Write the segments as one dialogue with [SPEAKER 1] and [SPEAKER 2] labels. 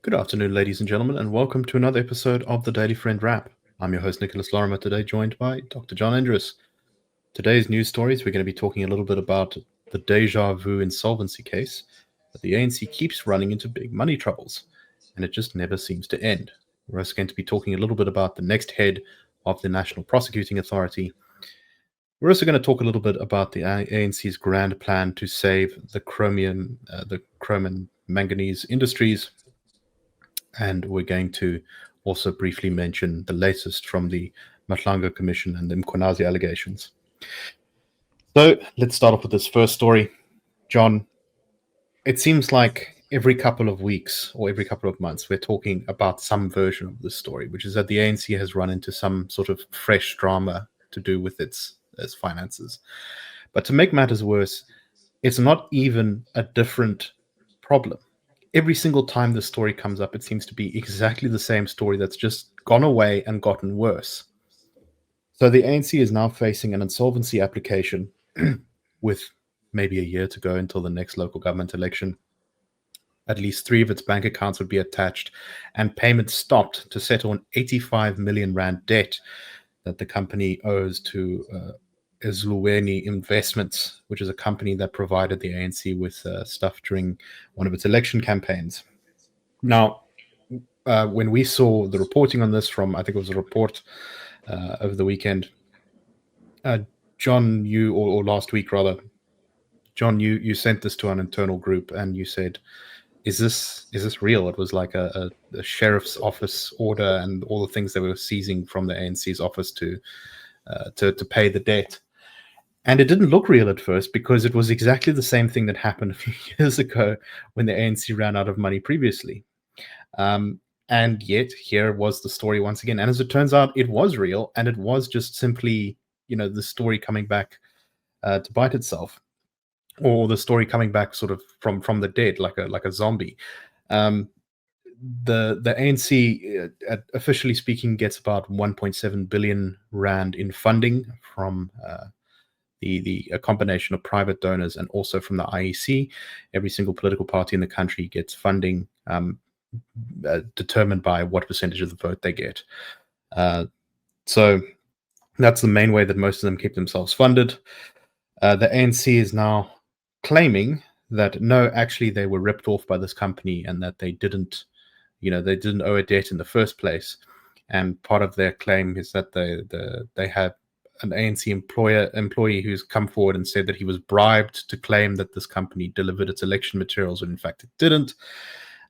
[SPEAKER 1] Good afternoon, ladies and gentlemen, and welcome to another episode of the Daily Friend Wrap. I'm your host, Nicholas Lorimer, today joined by Dr. John Endres. Today's news stories, we're going to be talking a little bit about the deja vu insolvency case, that the ANC keeps running into big money troubles, and it just never seems to end. We're also going to be talking a little bit about the next head of the National Prosecuting Authority. We're also going to talk a little bit about the ANC's grand plan to save the chrome and manganese industries. And we're going to also briefly mention the latest from the Mahlangu Commission and the Mkhwanazi allegations. So let's start off with this first story. John, it seems like every couple of weeks or every couple of months, we're talking about some version of this story, which is that the ANC has run into some sort of fresh drama to do with its finances. But to make matters worse, it's not even a different problem. Every single time this story comes up, it seems to be exactly the same story that's just gone away and gotten worse. So the ANC is now facing an insolvency application with maybe a year to go until the next local government election. At least 3 of its bank accounts would be attached and payments stopped to settle an 85 million rand debt that the company owes to Ezulweni Investments, which is a company that provided the ANC with stuff during one of its election campaigns. Now, when we saw the reporting on this from, I think it was a report over the weekend, John, or last week rather, John, you sent this to an internal group and you said, "Is this real?" It was like a sheriff's office order and all the things they were seizing from the ANC's office to pay the debt. And it didn't look real at first because it was exactly the same thing that happened a few years ago when the ANC ran out of money previously. And yet here was the story once again. And as it turns out, it was real, and it was just simply, the story coming back to bite itself, or the story coming back sort of from the dead, like a zombie. The ANC, officially speaking, gets about 1.7 billion rand in funding from a combination of private donors and also from the IEC. Every single political party in the country gets funding determined by what percentage of the vote they get. So that's the main way that most of them keep themselves funded. The ANC is now claiming that no, actually they were ripped off by this company and that they didn't owe a debt in the first place. And part of their claim is that they have an ANC employee who's come forward and said that he was bribed to claim that this company delivered its election materials when in fact it didn't.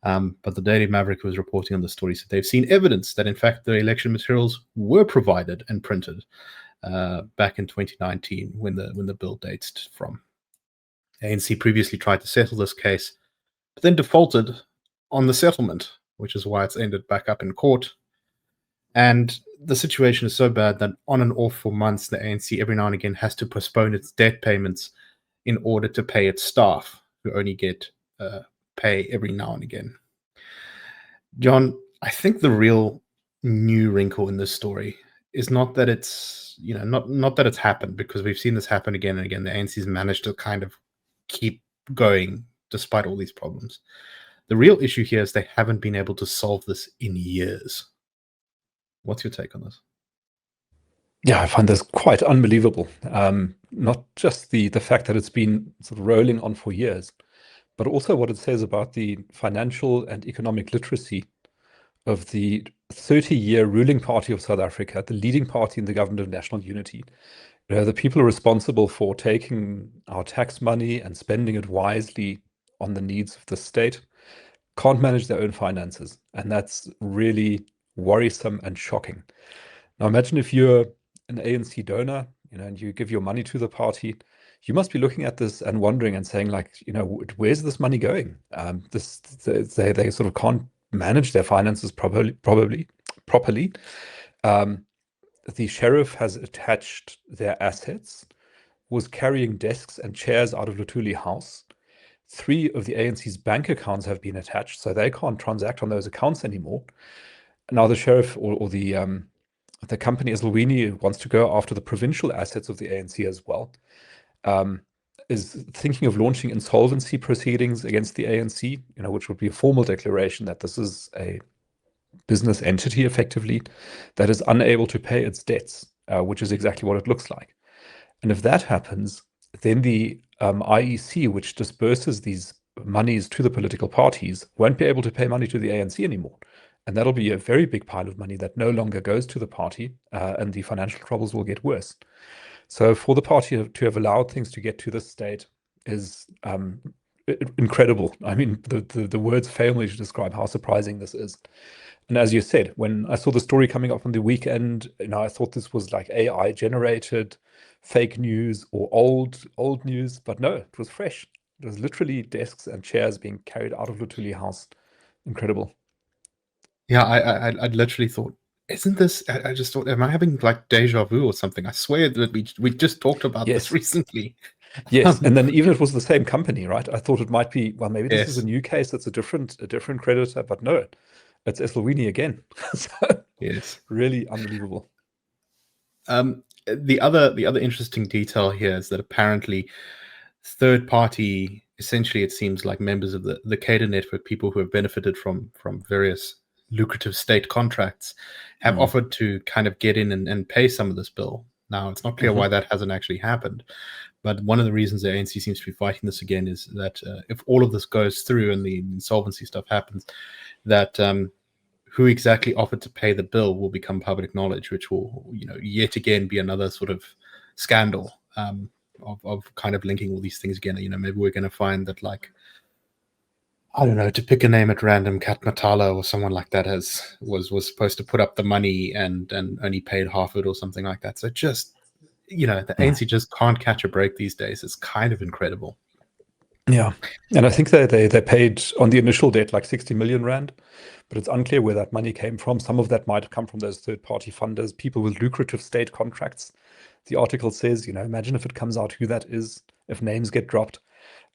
[SPEAKER 1] But the Daily Maverick was reporting on the story, so they've seen evidence that in fact the election materials were provided and printed back in 2019 when the bill dates from. ANC previously tried to settle this case, but then defaulted on the settlement, which is why it's ended back up in court. And the situation is so bad that on and off for months, the ANC every now and again has to postpone its debt payments in order to pay its staff, who only get pay every now and again. John, I think the real new wrinkle in this story is not that it's not that it's happened, because we've seen this happen again and again. The ANC's managed to kind of keep going despite all these problems. The real issue here is they haven't been able to solve this in years. What's your take on this?
[SPEAKER 2] Yeah, I find this quite unbelievable. Not just the fact that it's been sort of rolling on for years, but also what it says about the financial and economic literacy of the 30-year ruling party of South Africa, the leading party in the government of national unity. The people responsible for taking our tax money and spending it wisely on the needs of the state can't manage their own finances. And that's really worrisome and shocking. Now, imagine if you're an ANC donor, and you give your money to the party, you must be looking at this and wondering and saying, like, where's this money going? They sort of can't manage their finances properly. The sheriff has attached their assets, was carrying desks and chairs out of Luthuli House. 3 of the ANC's bank accounts have been attached, so they can't transact on those accounts anymore. Now the sheriff or the company Ezulweni wants to go after the provincial assets of the ANC as well. is thinking of launching insolvency proceedings against the ANC, which would be a formal declaration that this is a business entity effectively that is unable to pay its debts, which is exactly what it looks like. And if that happens, then the IEC, which disperses these monies to the political parties, won't be able to pay money to the ANC anymore. And that'll be a very big pile of money that no longer goes to the party, and the financial troubles will get worse. So for the party to have allowed things to get to this state is incredible. I mean, the words fail me to describe how surprising this is. And as you said, when I saw the story coming up on the weekend, I thought this was like AI generated fake news or old news, but no, it was fresh. It was literally desks and chairs being carried out of Lutuli House. Incredible.
[SPEAKER 1] Yeah, I literally thought, isn't this? I just thought, am I having like deja vu or something? I swear that we just talked about this
[SPEAKER 2] Yes.
[SPEAKER 1] recently.
[SPEAKER 2] Yes, and then even it was the same company, right? I thought it might be, well, maybe this is a
[SPEAKER 1] Yes,
[SPEAKER 2] new case. It's a different creditor, but no, it's Eslovini again. So
[SPEAKER 1] yes.
[SPEAKER 2] really unbelievable.
[SPEAKER 1] The other interesting detail here is that apparently third party, essentially it seems like members of the CADA network, people who have benefited from various lucrative state contracts, have offered to kind of get in and pay some of this bill. Now it's not clear why that hasn't actually happened, but one of the reasons the ANC seems to be fighting this again is that if all of this goes through and the insolvency stuff happens, that who exactly offered to pay the bill will become public knowledge, which will, yet again be another sort of scandal of kind of linking all these things again. Maybe we're going to find that, like, I don't know, to pick a name at random, Kat Matala or someone like that was supposed to put up the money and only paid half it or something like that. So just, the ANC just can't catch a break these days. It's kind of incredible.
[SPEAKER 2] Yeah. And I think they paid on the initial debt like 60 million rand, but it's unclear where that money came from. Some of that might have come from those third-party funders, people with lucrative state contracts. The article says, imagine if it comes out who that is, if names get dropped.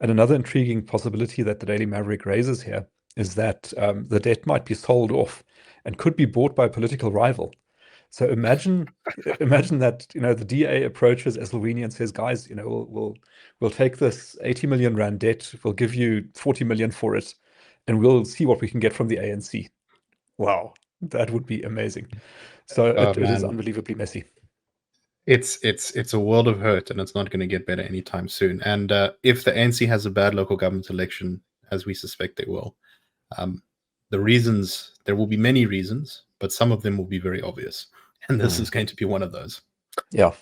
[SPEAKER 2] And another intriguing possibility that the Daily Maverick raises here is that the debt might be sold off and could be bought by a political rival. So imagine that the DA approaches Esloveni and says, guys, we'll take this 80 million rand debt, we'll give you 40 million for it, and we'll see what we can get from the ANC. Wow, that would be amazing. So
[SPEAKER 1] Oh
[SPEAKER 2] it is
[SPEAKER 1] man,
[SPEAKER 2] unbelievably messy.
[SPEAKER 1] it's a world of hurt, and it's not going to get better anytime soon. And if the ANC has a bad local government election, as we suspect they will, the reasons, there will be many reasons, but some of them will be very obvious, and this is going to be one of those.
[SPEAKER 2] Yeah.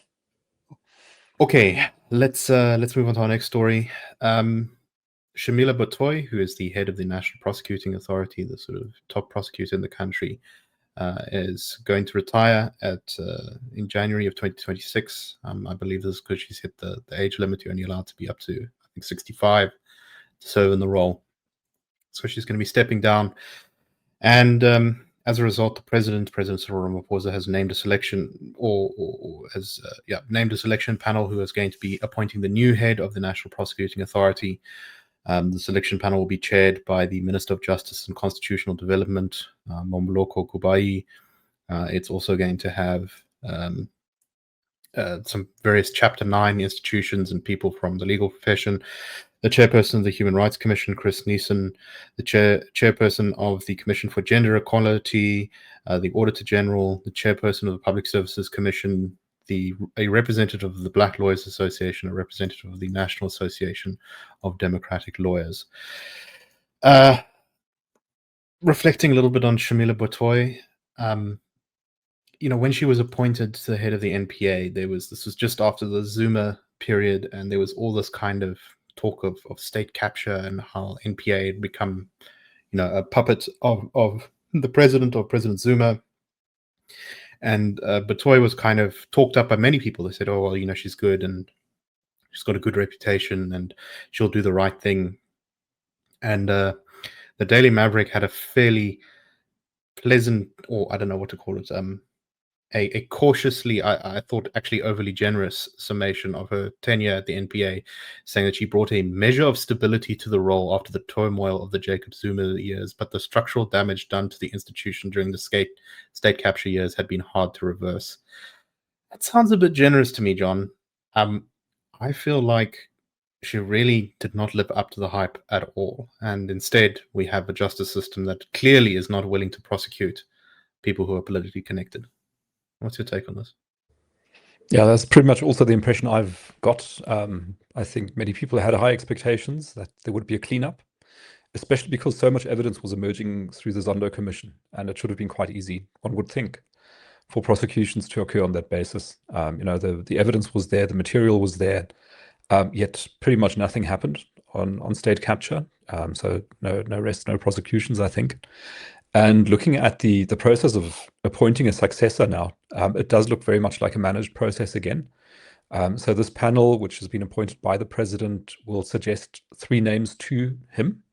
[SPEAKER 1] Okay, let's move on to our next story. Shamila Batoy, who is the head of the National Prosecuting Authority, the sort of top prosecutor in the country, is going to retire in January of 2026. I believe this is because she's hit the age limit. You're only allowed to be up to, I think, 65 to serve in the role. So she's going to be stepping down. And as a result, President Cyril Ramaphosa, has named a selection, or has named a selection panel who is going to be appointing the new head of the National Prosecuting Authority. The selection panel will be chaired by the Minister of Justice and Constitutional Development, Momboloko Kubai. It's also going to have some various Chapter 9 institutions and people from the legal profession. The chairperson of the Human Rights Commission, Chris Neeson, the chairperson of the Commission for Gender Equality, the Auditor General, the chairperson of the Public Services Commission, a representative of the Black Lawyers Association, a representative of the National Association of Democratic Lawyers. Reflecting a little bit on Shamila Batoy, when she was appointed to the head of the NPA, this was just after the Zuma period, and there was all this kind of talk of state capture and how NPA had become, a puppet of the president, or President Zuma. And Batoy was kind of talked up by many people. They said, oh, well, she's good and she's got a good reputation and she'll do the right thing. And the Daily Maverick had a fairly pleasant, or I don't know what to call it, a cautiously, I thought, actually overly generous summation of her tenure at the NPA, saying that she brought a measure of stability to the role after the turmoil of the Jacob Zuma years, but the structural damage done to the institution during the state capture years had been hard to reverse. That sounds a bit generous to me, John. I feel like she really did not live up to the hype at all. And instead, we have a justice system that clearly is not willing to prosecute people who are politically connected. What's your take on this?
[SPEAKER 2] Yeah, that's pretty much also the impression I've got. I think many people had high expectations that there would be a cleanup, especially because so much evidence was emerging through the Zondo Commission, and it should have been quite easy, one would think, for prosecutions to occur on that basis. The evidence was there, the material was there, yet pretty much nothing happened on state capture. So no arrests, no prosecutions, I think. And looking at the process of appointing a successor now, it does look very much like a managed process again. So this panel, which has been appointed by the president, will suggest 3 names to him,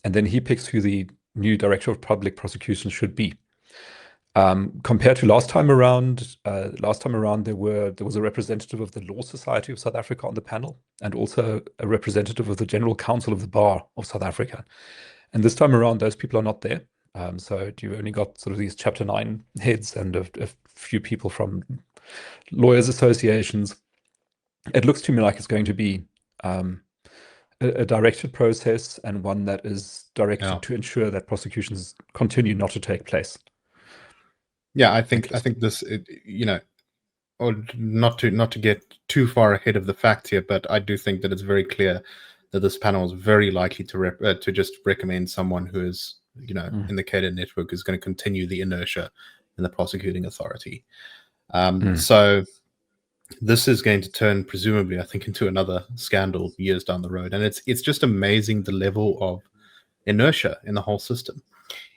[SPEAKER 2] and then he picks who the new director of public prosecution should be. Compared to last time around, there was a representative of the Law Society of South Africa on the panel, and also a representative of the General Council of the Bar of South Africa. And this time around, those people are not there. So you've only got sort of these Chapter 9 heads and a few people from lawyers' associations. It looks to me like it's going to be a directed process, and one that is directed to ensure that prosecutions continue not to take place.
[SPEAKER 1] Yeah, I think this, or not to get too far ahead of the facts here, but I do think that it's very clear that this panel is very likely to just recommend someone who is, in the cater network, is going to continue the inertia in the prosecuting authority. So this is going to turn, presumably, I think, into another scandal years down the road, and it's just amazing the level of inertia in the whole system.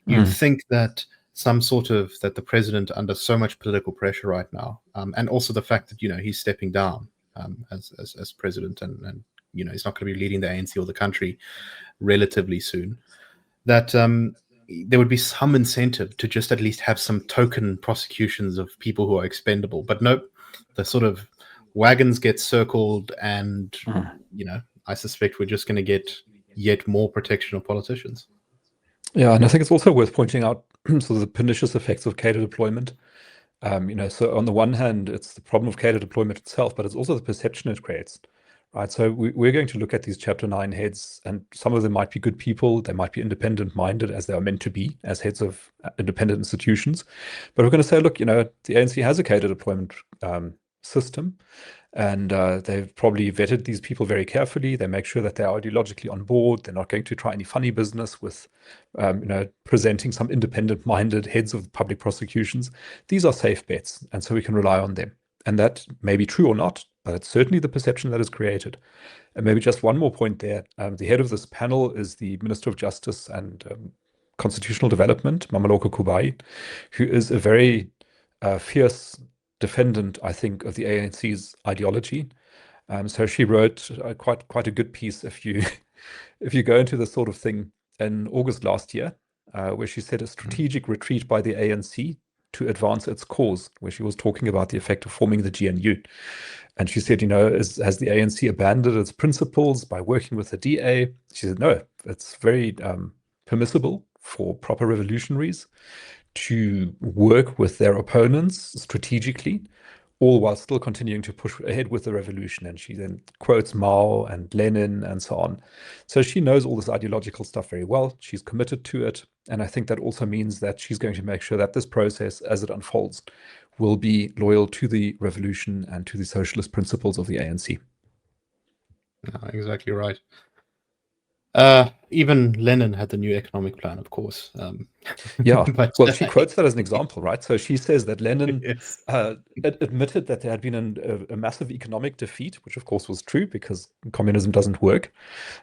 [SPEAKER 1] You think that that the president, under so much political pressure right now, and also the fact that he's stepping down as president, and he's not going to be leading the ANC or the country relatively soon, that there would be some incentive to just at least have some token prosecutions of people who are expendable. But nope, the sort of wagons get circled, and I suspect we're just going to get yet more protection of politicians.
[SPEAKER 2] Yeah, and I think it's also worth pointing out sort of the pernicious effects of cater deployment. So on the one hand, it's the problem of cater deployment itself, but it's also the perception it creates, right? So we're going to look at these Chapter 9 heads, and some of them might be good people. They might be independent-minded, as they are meant to be, as heads of independent institutions. But we're going to say, look, the ANC has a cater deployment system, and they've probably vetted these people very carefully. They make sure that they are ideologically on board. They're not going to try any funny business with, presenting some independent-minded heads of public prosecutions. These are safe bets, and so we can rely on them. And that may be true or not, but it's certainly the perception that is created. And maybe just one more point there. The head of this panel is the Minister of Justice and Constitutional Development, Mameloko Kubai, who is a very fierce defendant, I think, of the ANC's ideology. So she wrote quite a good piece if you go into this sort of thing in August last year, where she said a strategic retreat by the ANC to advance its cause, where she was talking about the effect of forming the GNU. And she said, has the ANC abandoned its principles by working with the DA? She said, no, it's very permissible for proper revolutionaries to work with their opponents strategically, all while still continuing to push ahead with the revolution. And she then quotes Mao and Lenin and so on. So she knows all this ideological stuff very well. She's committed to it. And I think that also means that she's going to make sure that this process, as it unfolds, will be loyal to the revolution and to the socialist principles of the ANC.
[SPEAKER 1] Exactly right. Even Lenin had the new economic plan, of course.
[SPEAKER 2] Yeah, but she quotes that as an example, right? So she says that Lenin admitted that there had been a massive economic defeat, which of course was true because communism doesn't work.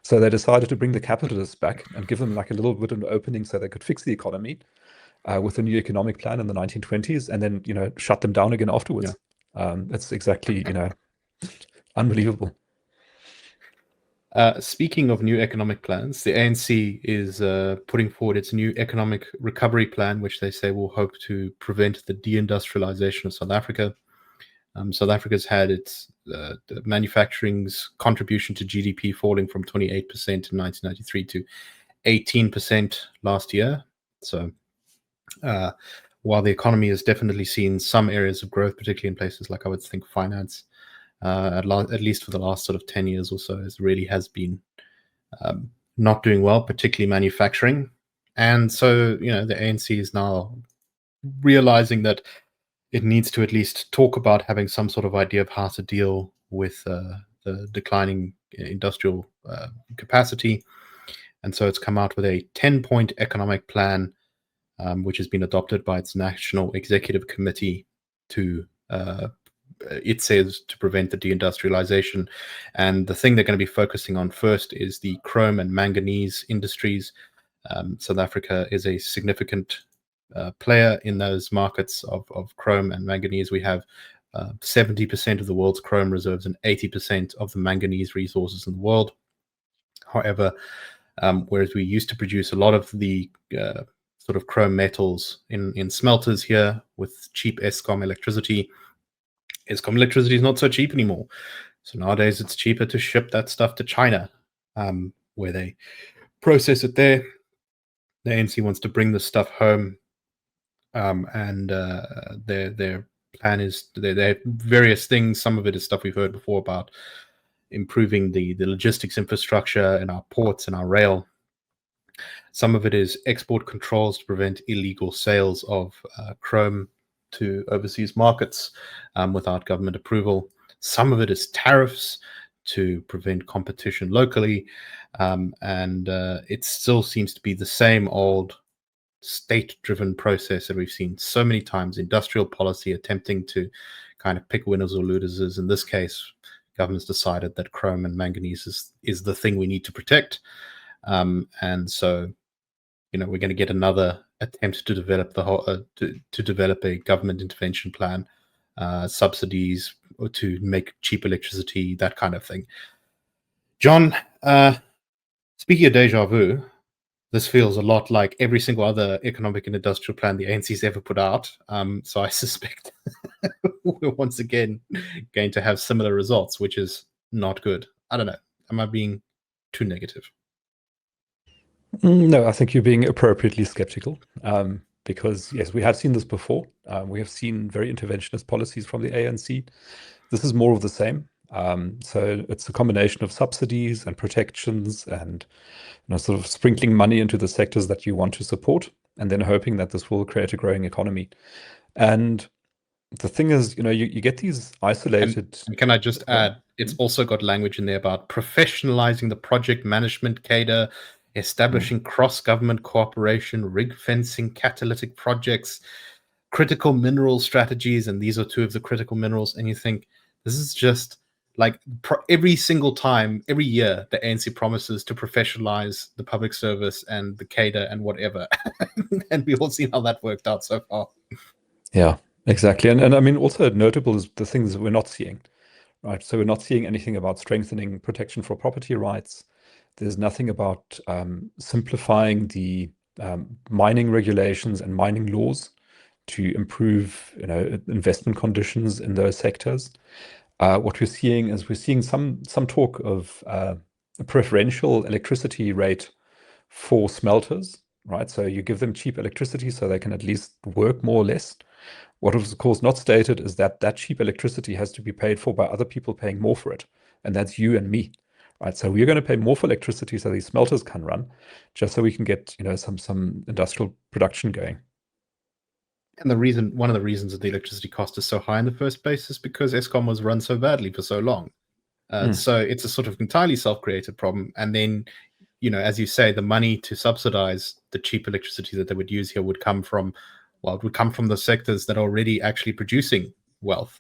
[SPEAKER 2] So they decided to bring the capitalists back and give them like a little bit of an opening so they could fix the economy with a new economic plan in the 1920s, and then shut them down again afterwards. That's exactly unbelievable.
[SPEAKER 1] Speaking of new economic plans, the ANC is putting forward its new economic recovery plan, which they say will hope to prevent the deindustrialization of South Africa. South Africa's had its manufacturing's contribution to GDP falling from 28% in 1993 to 18% last year. So while the economy has definitely seen some areas of growth, particularly in places like, I would think, finance, at least for the last sort of 10 years or so, has been not doing well, particularly manufacturing. And so, the ANC is now realizing that it needs to at least talk about having some sort of idea of how to deal with the declining industrial capacity. And so it's come out with a 10-point economic plan, which has been adopted by its National Executive Committee to, it says, to prevent the deindustrialization. And the thing they're going to be focusing on first is the chrome and manganese industries. South Africa is a significant player in those markets of chrome and manganese. We have 70% of the world's chrome reserves and 80% of the manganese resources in the world. However, whereas we used to produce a lot of the sort of chrome metals in smelters here with cheap Eskom electricity is not so cheap anymore. So nowadays it's cheaper to ship that stuff to China, where they process it there. The ANC wants to bring this stuff home, and their plan is they have various things. Some of it is stuff we've heard before about improving the logistics infrastructure in our ports and our rail. Some of it is export controls to prevent illegal sales of chrome to overseas markets without government approval. Some of it is tariffs to prevent competition locally. And it still seems to be the same old state-driven process that we've seen so many times. Industrial policy attempting to kind of pick winners or losers. In this case, government's decided that chrome and manganese is the thing we need to protect. And so, we're going to get another attempt to develop the whole to develop a government intervention plan, subsidies or to make cheap electricity, that kind of thing. John, speaking of deja vu, this feels a lot like every single other economic and industrial plan the ANC's ever put out. So I suspect we're once again going to have similar results, which is not good. I don't know. Am I being too negative?
[SPEAKER 2] No, I think you're being appropriately skeptical, because yes, we have seen this before. We have seen very interventionist policies from the ANC. This is more of the same. So it's a combination of subsidies and protections and sort of sprinkling money into the sectors that you want to support, and then hoping that this will create a growing economy. And the thing is, you get these isolated.
[SPEAKER 1] And can I just add, it's also got language in there about professionalizing the project management cadre, establishing cross-government cooperation, rig fencing, catalytic projects, critical mineral strategies, and these are two of the critical minerals. And you think, this is just like every single time, every year, the ANC promises to professionalize the public service and the cadre and whatever. And we've all seen how that worked out so far.
[SPEAKER 2] Yeah, exactly. And I mean, also notable is the things that we're not seeing, right? So we're not seeing anything about strengthening protection for property rights. There's nothing about simplifying the mining regulations and mining laws to improve, investment conditions in those sectors. What we're seeing is some talk of a preferential electricity rate for smelters, right? So you give them cheap electricity so they can at least work more or less. What is, of course, not stated is that cheap electricity has to be paid for by other people paying more for it, and that's you and me, right? So we're going to pay more for electricity so these smelters can run, just so we can get some industrial production going.
[SPEAKER 1] And one of the reasons that the electricity cost is so high in the first place is because Eskom was run so badly for so long. So it's a sort of entirely self-created problem. And then, as you say, the money to subsidize the cheap electricity that they would use here would come from the sectors that are already actually producing wealth.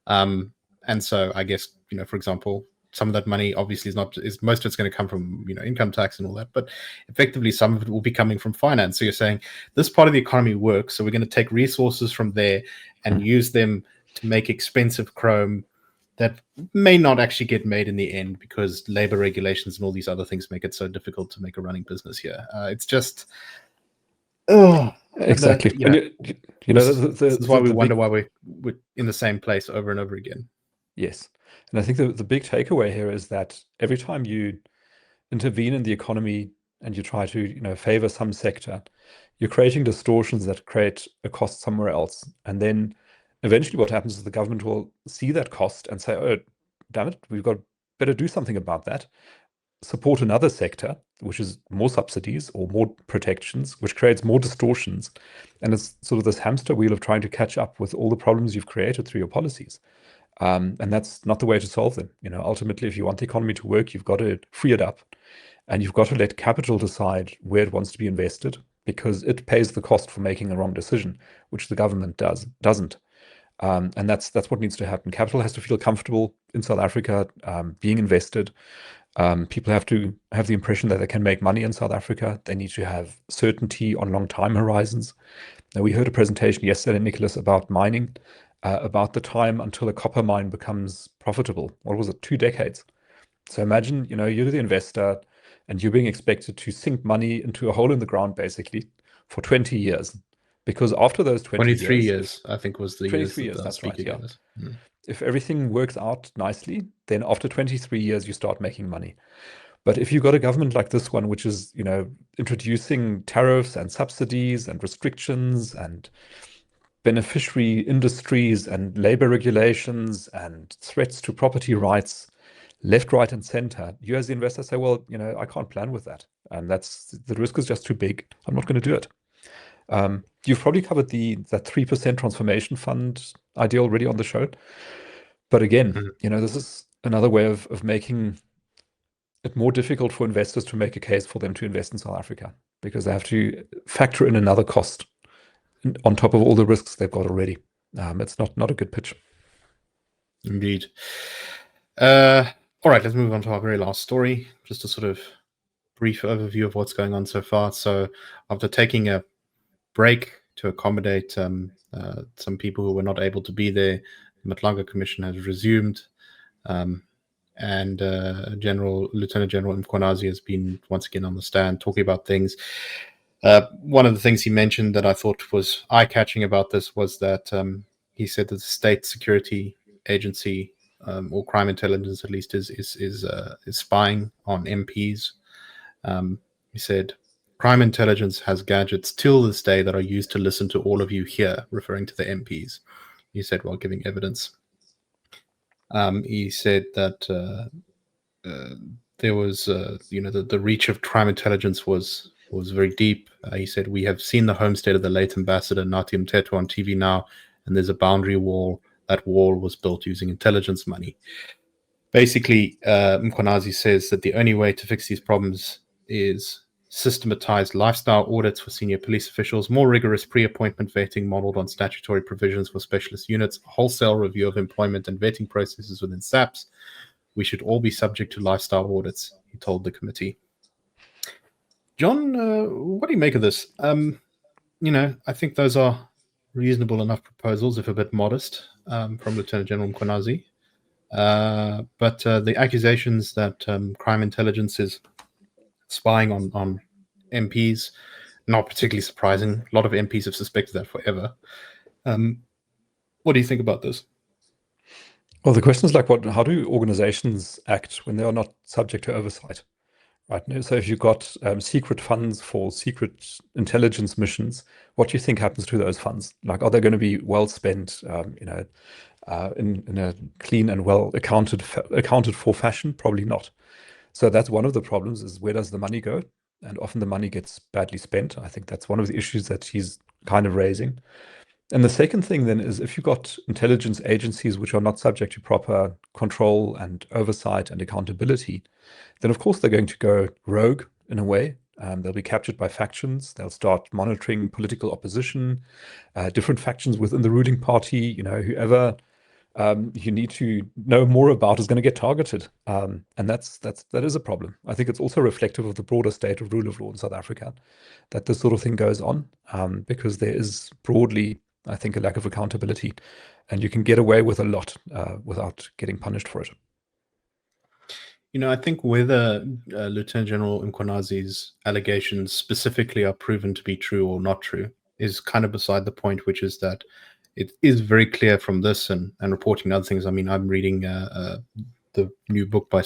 [SPEAKER 1] And so I guess, for example, some of that money obviously is most of it's going to come from, income tax and all that, but effectively some of it will be coming from finance. So you're saying this part of the economy works, so we're going to take resources from there and use them to make expensive chrome that may not actually get made in the end because labor regulations and all these other things make it so difficult to make a running business here. It's just,
[SPEAKER 2] exactly.
[SPEAKER 1] This is why we wonder why we're in the same place over and over again.
[SPEAKER 2] Yes. And I think the big takeaway here is that every time you intervene in the economy and you try to, favor some sector, you're creating distortions that create a cost somewhere else. And then eventually what happens is the government will see that cost and say, oh, damn it, we've got better do something about that. Support another sector, which is more subsidies or more protections, which creates more distortions. And it's sort of this hamster wheel of trying to catch up with all the problems you've created through your policies. And that's not the way to solve them. Ultimately, if you want the economy to work, you've got to free it up, and you've got to let capital decide where it wants to be invested, because it pays the cost for making a wrong decision, which the government doesn't. And that's what needs to happen. Capital has to feel comfortable in South Africa being invested. People have to have the impression that they can make money in South Africa. They need to have certainty on long time horizons. Now, we heard a presentation yesterday, Nicholas, about mining, about the time until a copper mine becomes profitable. What was it? 2 decades. So imagine, you're the investor and you're being expected to sink money into a hole in the ground, basically, for 20 years. Because after those
[SPEAKER 1] 23 years, I think, was the years
[SPEAKER 2] 23
[SPEAKER 1] that
[SPEAKER 2] years,
[SPEAKER 1] the
[SPEAKER 2] that's right,
[SPEAKER 1] speaker
[SPEAKER 2] yeah.
[SPEAKER 1] gave us. Mm.
[SPEAKER 2] If everything works out nicely, then after 23 years, you start making money. But if you've got a government like this one, which is, introducing tariffs and subsidies and restrictions and beneficiary industries and labor regulations and threats to property rights, left, right, and center, you as the investor say, well, I can't plan with that. And the risk is just too big. I'm not going to do it. You've probably covered that 3% transformation fund idea already on the show. But again, this is another way of making it more difficult for investors to make a case for them to invest in South Africa, because they have to factor in another cost on top of all the risks they've got already. It's not a good pitch.
[SPEAKER 1] Indeed. All right, let's move on to our very last story. Just a sort of brief overview of what's going on so far. So after taking a break to accommodate some people who were not able to be there, the Matlanga Commission has resumed. And Lieutenant General Mkhwanazi has been once again on the stand talking about things. One of the things he mentioned that I thought was eye-catching about this was that he said that the state security agency, or crime intelligence at least, is spying on MPs. He said, crime intelligence has gadgets till this day that are used to listen to all of you here, referring to the MPs. He said while giving evidence. He said that there was, the reach of crime intelligence was very deep. He said, we have seen the homestead of the late ambassador Nathi Mthethwa on TV now, and there's a boundary wall. That wall was built using intelligence money. Basically, Mkhwanazi says that the only way to fix these problems is systematized lifestyle audits for senior police officials, more rigorous pre-appointment vetting modeled on statutory provisions for specialist units, wholesale review of employment and vetting processes within SAPS. We should all be subject to lifestyle audits, he told the committee. John, what do you make of this? I think those are reasonable enough proposals, if a bit modest, from Lieutenant General Mkhwanazi. But the accusations that crime intelligence is spying on MPs, not particularly surprising. A lot of MPs have suspected that forever. What do you think about this?
[SPEAKER 2] Well, the question is how do organizations act when they are not subject to oversight? Right. So if you've got secret funds for secret intelligence missions, what do you think happens to those funds? Are they going to be well spent, in a clean and well accounted for fashion? Probably not. So that's one of the problems, is where does the money go? And often the money gets badly spent. I think that's one of the issues that he's kind of raising. And the second thing then is, if you've got intelligence agencies which are not subject to proper control and oversight and accountability, then of course they're going to go rogue in a way. They'll be captured by factions. They'll start monitoring political opposition, different factions within the ruling party. Whoever you need to know more about is going to get targeted, and that is a problem. I think it's also reflective of the broader state of rule of law in South Africa, that this sort of thing goes on, because there is broadly, I think, a lack of accountability, and you can get away with a lot without getting punished for it.
[SPEAKER 1] I think whether Lieutenant General Mkhwanazi's allegations specifically are proven to be true or not true is kind of beside the point, which is that it is very clear from this and reporting other things. I mean, I'm reading the new book by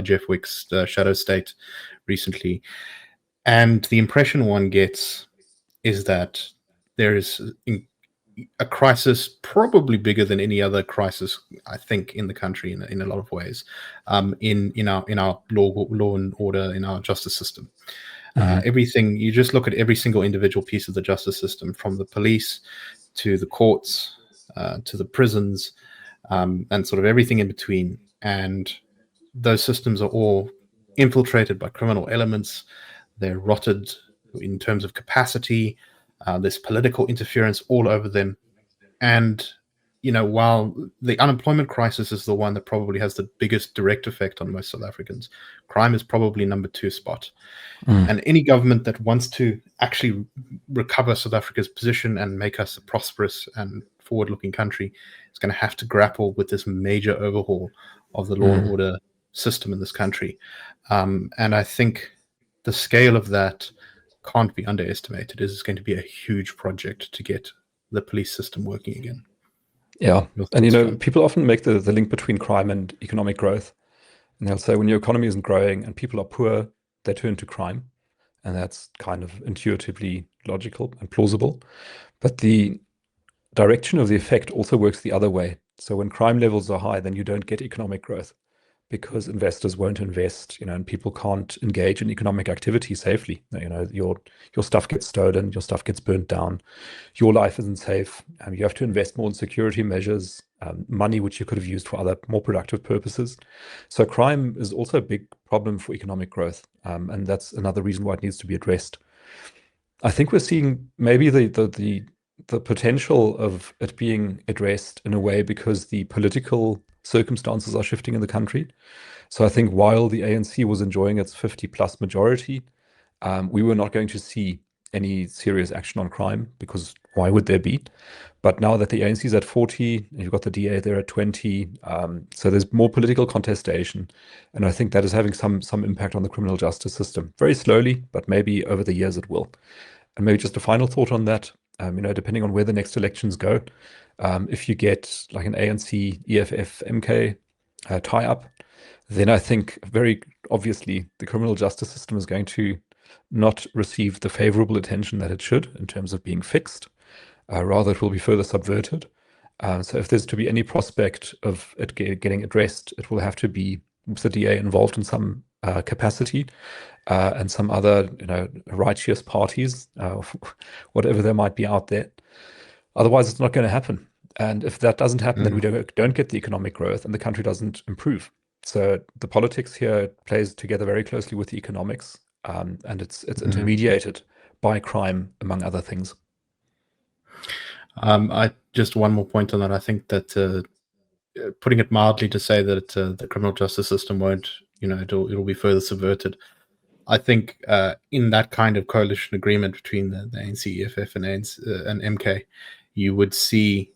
[SPEAKER 1] Jeff Wick's Shadow State recently, and the impression one gets is that there is a crisis probably bigger than any other crisis, I think, in the country in a lot of ways, in our law and order, in our justice system. Everything, you just look at every single individual piece of the justice system, from the police to the courts to the prisons, and sort of everything in between. And those systems are all infiltrated by criminal elements. They're rotted in terms of capacity. There's political interference all over them. And, while the unemployment crisis is the one that probably has the biggest direct effect on most South Africans, crime is probably number 2 spot. And any government that wants to actually recover South Africa's position and make us a prosperous and forward-looking country is going to have to grapple with this major overhaul of the law and order system in this country. And I think the scale of that can't be underestimated. It is going to be a huge project to get the police system working again.
[SPEAKER 2] Yeah. And, people often make the link between crime and economic growth. And they'll say when your economy isn't growing and people are poor, they turn to crime. And that's kind of intuitively logical and plausible. But the direction of the effect also works the other way. So when crime levels are high, then you don't get economic growth because investors won't invest, and people can't engage in economic activity safely. Your stuff gets stolen, your stuff gets burnt down, your life isn't safe. You have to invest more in security measures, money which you could have used for other more productive purposes. So crime is also a big problem for economic growth, and that's another reason why it needs to be addressed. I think we're seeing maybe the potential of it being addressed in a way because the political circumstances are shifting in the country. So I think while the ANC was enjoying its 50+ majority, we were not going to see any serious action on crime because why would there be? But now that the ANC is at 40, and you've got the DA there at 20, so there's more political contestation, and I think that is having some impact on the criminal justice system. Very slowly, but maybe over the years it will. And maybe just a final thought on that, depending on where the next elections go, if you get like an ANC, EFF, MK tie-up, then I think very obviously the criminal justice system is going to not receive the favorable attention that it should in terms of being fixed. Rather, it will be further subverted. So if there's to be any prospect of it getting addressed, it will have to be the DA involved in some capacity, and some other, righteous parties, whatever there might be out there. Otherwise, it's not going to happen. And if that doesn't happen, then we don't get the economic growth and the country doesn't improve. So the politics here plays together very closely with the economics, and it's intermediated by crime, among other things.
[SPEAKER 1] I just one more point on that. I think that putting it mildly to say that the criminal justice system won't, it'll be further subverted. I think in that kind of coalition agreement between the ANC, EFF, and MK, you would see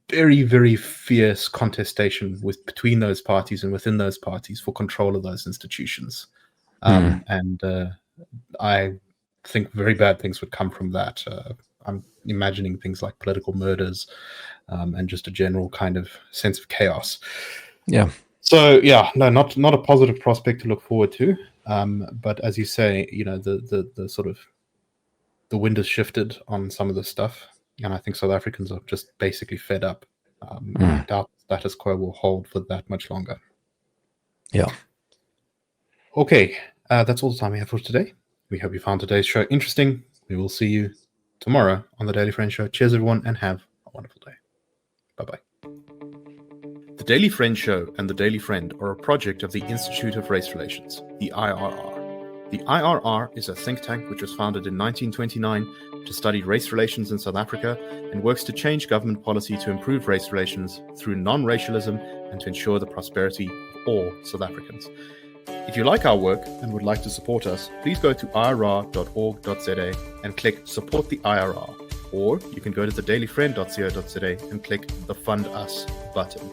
[SPEAKER 1] very, very fierce contestation between those parties and within those parties for control of those institutions. And I think very bad things would come from that. I'm imagining things like political murders, and just a general kind of sense of chaos.
[SPEAKER 2] Yeah.
[SPEAKER 1] So yeah, no, not a positive prospect to look forward to. But as you say, the sort of the wind has shifted on some of this stuff, and I think South Africans are just basically fed up. And I doubt status quo will hold for that much longer.
[SPEAKER 2] Yeah.
[SPEAKER 1] Okay, that's all the time we have for today. We hope you found today's show interesting. We will see you tomorrow on the Daily Friend Show. Cheers, everyone, and have a wonderful day. Bye-bye. The Daily Friend Show and the Daily Friend are a project of the Institute of Race Relations, the IRR. The IRR is a think tank which was founded in 1929 to study race relations in South Africa and works to change government policy to improve race relations through non-racialism and to ensure the prosperity of all South Africans. If you like our work and would like to support us, please go to irr.org.za and click Support the IRR. Or you can go to thedailyfriend.co.za and click the Fund Us button.